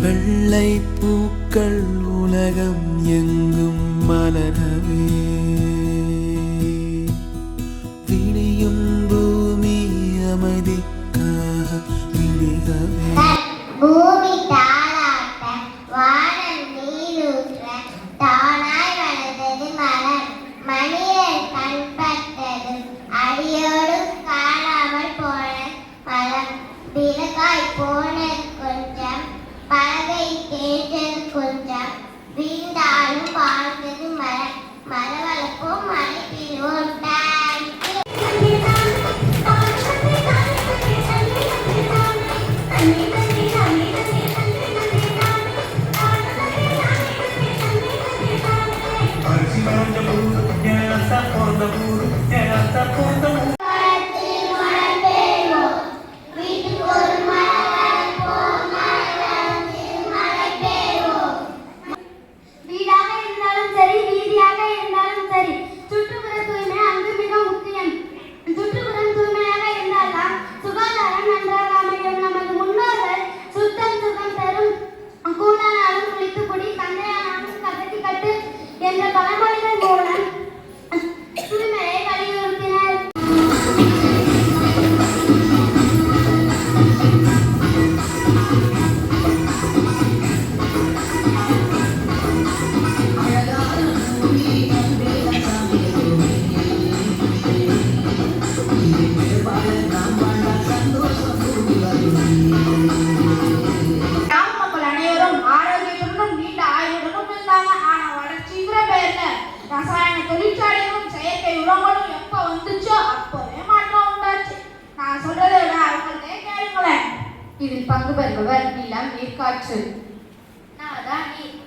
வெள்ளை பூக்கள் உலகம் எங்கும் மலரவே விடியும் பூமி அமைதிக்காக விழிகவே பூமி தாளாட்ட வானம் நீரூற்ற தானாய் வளர்ந்தது மலர் மனிதர் கண்பட்டது அடியோடு காணாமல் போன மலம் விலகாய் போனது கொஞ்சம் பலகை கேட்டது கொஞ்சம் வீண்டாலும் வாழ்ந்தது மலர் மர வளர்ப்போம் மழை பெறுவோம். என்ற பழமொழிகள் மூலம் தூய்மையை வலியுறுத்தினர். ரசாயன தொழிற்சாலைகளும் செயற்கை உரங்களும் எப்ப வந்துச்சோ அப்பவே மாற்றம் உண்டாச்சு. நான் சொல்றதை விட அவங்கள்ட்டே கேளுங்களேன். இதில் பங்கு பெறுபவர் நிலம், நீர்காற்று.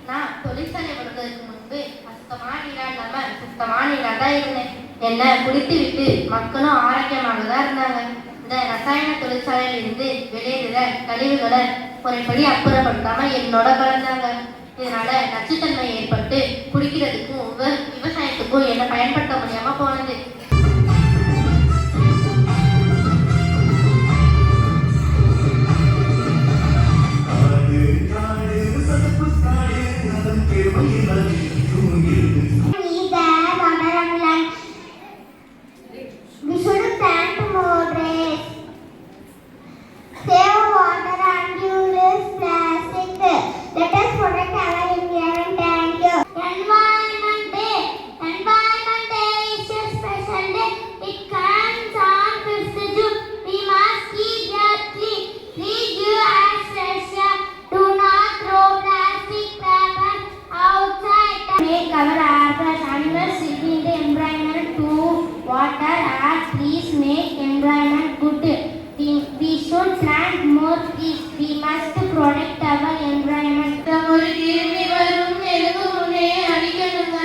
நான் தொழிற்சாலை வருவதற்கு முன்பு அசுத்தமான நீரா இல்லாம சுத்தமான நீரா தான் இருந்தேன். என்ன குடித்து விட்டு மக்களும் ஆரோக்கியமாக தான் இருந்தாங்க. இந்த ரசாயன தொழிற்சாலையில் இருந்து வெளியேறுகிற கழிவுகளை முறைப்படி அப்புறப்படுத்தாம என்னோட கலந்தாங்க. இதனால நச்சுத்தன்மை ஏற்பட்டு குடிக்கிறதுக்கும் விவசாயத்துக்கும் என்ன பயன்படுத்த முடியாம போனது. Water as trees make environment good. We should plant more trees. We must protect our environment. ஒரு திரும்பி வரும் மெழுகு முன்னே அடிக்கணுங்க.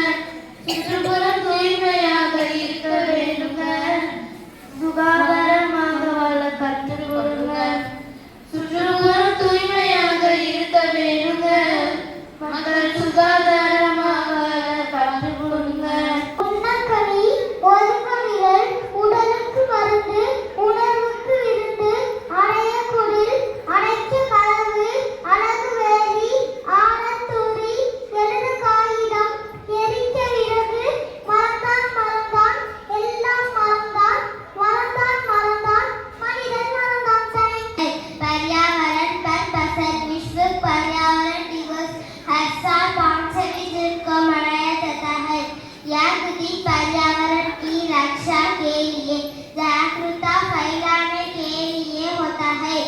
சுற்றுப்புறம் தூய்மையாக இருக்க வேண்டுங்க. சுகாதாரமாக வாழ கற்றுக் கொடுங்க. சுற்றுப்புறம் தூய்மையாக இருக்க வேண்டுங்க. மக்கள் சுகாதாரமாக வாழ கற்றுக் கொடுங்க. உடலுக்கு மருந்து, உணர்வுக்கு விருந்து, அடைய குடில், அடைக்க கலவு, அழகு வேலி, ஆனத்தூரி, எழுது காகிதம், எரிக்க விறகு, மறந்தான் மறந்தான், எல்லாம் மறந்தான், மறந்தான் மறந்தான், மனிதன் மறந்தான். पर्यावरण पर पसर विश्व पर्यावरण दिवस हर साल 5 जून को मनाया जाता है. यह दिन पर्यावरण की रक्षा के लिए जागरूकता फैलाने के लिए होता है.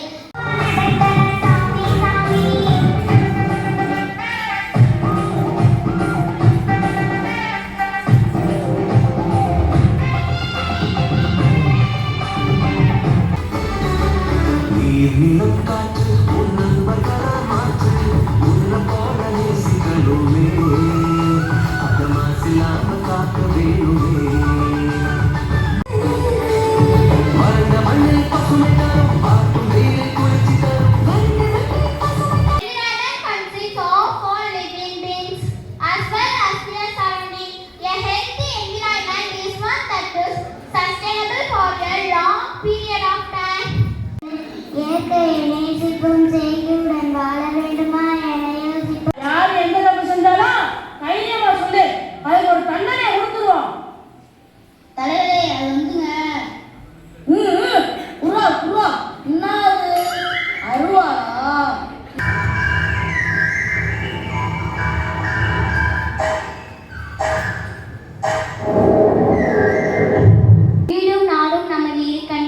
காற்று மாற்று உன்ன போல நேசிகளுமே அத மாசிலாம காக்க வேணுமே மறந்த மண்ணில் பசுமை தரும் பார்க்கும் வெயிலை குளிர்ச்சி தரும். Consists of all living beings as well as their surrounding. A healthy environment is one that is sustainable for a long period of time. இயற்கையை நேசிக்கும் செய்தியுடன் வாழ வேண்டுமா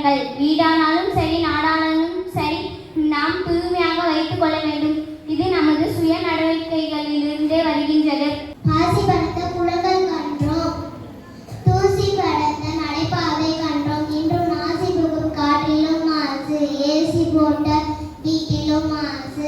கடமைகள். வீடானாலும் சரி, நாடானாலும் சரி, நாம் தூய்மையாக வைத்துக் கொள்ள வேண்டும். இது நமது சுய நடவடிக்கைகளிலிருந்தே வருகின்றது. ஆசி படுத்த புலங்கள் கண்டோம், தூசி படத்த நடைபாதை கண்டோம். இன்றும் நாசி புகும் காற்றிலும் மாசு, ஏசி போட்ட வீட்டிலும் மாசு.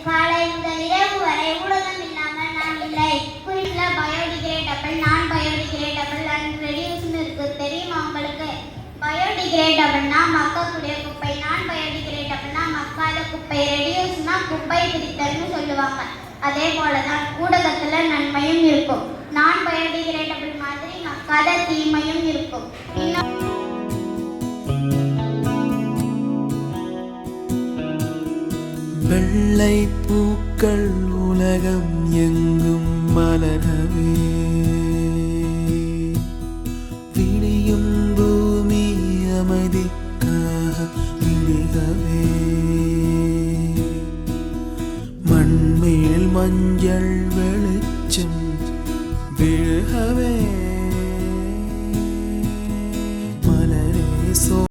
காலை முதல் இரவு வரை ஊடகம் இல்லாமல் நாம் இல்லை. குறிப்பிட்ட பயோடிகிரேடபிள், நான் பயோடிகிரேடபிள் அண்ட் ரெடியூஸ்னு இருக்கு, தெரியுமா உங்களுக்கு? பயோடிகிரேடபிள்னா மக்கக்கூடிய குப்பை, நான் பயோடிகிரேடபிள்னா மக்காத குப்பை, ரெடியூஸ்னா குப்பை பிரித்தல்னு சொல்லுவாங்க. அதே போலதான் ஊடகத்துல நன்மையும் இருக்கும், நான் பயோடிகிரேடபிள் மாதிரி மக்காத தீமையும் இருக்கும். வெள்ளை பூக்கள் உலகம் எங்கும் மலரவே, விடியும் பூமி அமைதிக்காக விழிகவே, மண்மேல் மஞ்சள் வெளிச்சம் விழுகவே.